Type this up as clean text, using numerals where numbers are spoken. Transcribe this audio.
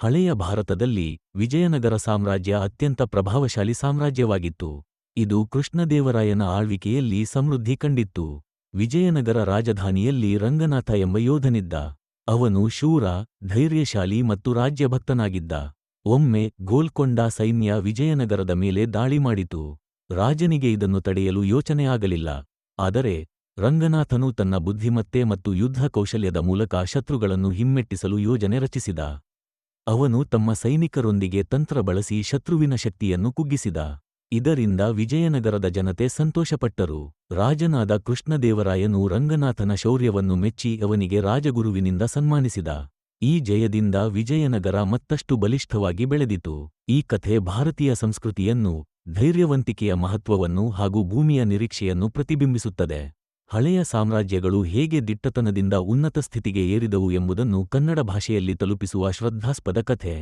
ಹಳೆಯ ಭಾರತದಲ್ಲಿ ವಿಜಯನಗರ ಸಾಮ್ರಾಜ್ಯ ಅತ್ಯಂತ ಪ್ರಭಾವಶಾಲಿ ಸಾಮ್ರಾಜ್ಯವಾಗಿತ್ತು. ಇದು ಕೃಷ್ಣದೇವರಾಯನ ಆಳ್ವಿಕೆಯಲ್ಲಿ ಸಮೃದ್ಧಿ ಕಂಡಿತ್ತು. ವಿಜಯನಗರ ರಾಜಧಾನಿಯಲ್ಲಿ ರಂಗನಾಥ ಎಂಬ ಯೋಧನಿದ್ದ. ಅವನು ಶೂರ, ಧೈರ್ಯಶಾಲಿ ಮತ್ತು ರಾಜ್ಯಭಕ್ತನಾಗಿದ್ದ. ಒಮ್ಮೆ ಗೋಲ್ಕೊಂಡ ಸೈನ್ಯ ವಿಜಯನಗರದ ಮೇಲೆ ದಾಳಿ ಮಾಡಿತು. ರಾಜನಿಗೆ ಇದನ್ನು ತಡೆಯಲು ಯೋಚನೆ ಆಗಲಿಲ್ಲ. ಆದರೆ ರಂಗನಾಥನು ತನ್ನ ಬುದ್ಧಿಮತ್ತೆ ಮತ್ತು ಯುದ್ಧ ಕೌಶಲ್ಯದ ಮೂಲಕ ಶತ್ರುಗಳನ್ನು ಹಿಮ್ಮೆಟ್ಟಿಸಲು ಯೋಜನೆ ರಚಿಸಿದ. ಅವನು ತಮ್ಮ ಸೈನಿಕರೊಂದಿಗೆ ತಂತ್ರ ಬಳಸಿ ಶತ್ರುವಿನ ಶಕ್ತಿಯನ್ನು ಕುಗ್ಗಿಸಿದ. ಇದರಿಂದ ವಿಜಯನಗರದ ಜನತೆ ಸಂತೋಷಪಟ್ಟರು. ರಾಜನಾದ ಕೃಷ್ಣದೇವರಾಯನು ರಂಗನಾಥನ ಶೌರ್ಯವನ್ನು ಮೆಚ್ಚಿ ಅವನಿಗೆ ರಾಜಗುರುವಿನಿಂದ ಸನ್ಮಾನಿಸಿದ. ಈ ಜಯದಿಂದ ವಿಜಯನಗರ ಮತ್ತಷ್ಟು ಬಲಿಷ್ಠವಾಗಿ ಬೆಳೆದಿತು. ಈ ಕಥೆ ಭಾರತೀಯ ಸಂಸ್ಕೃತಿಯನ್ನು, ಧೈರ್ಯವಂತಿಕೆಯ ಮಹತ್ವವನ್ನು ಹಾಗೂ ಭೂಮಿಯ ನಿರೀಕ್ಷೆಯನ್ನು ಪ್ರತಿಬಿಂಬಿಸುತ್ತದೆ. ಹಳೆಯ ಸಾಮ್ರಾಜ್ಯಗಳು ಹೇಗೆ ದಿಟ್ಟತನದಿಂದ ಉನ್ನತ ಸ್ಥಿತಿಗೆ ಏರಿದವು ಎಂಬುದನ್ನು ಕನ್ನಡ ಭಾಷೆಯಲ್ಲಿ ತಲುಪಿಸುವ ಶ್ರದ್ಧಾಸ್ಪದ ಕಥೆ.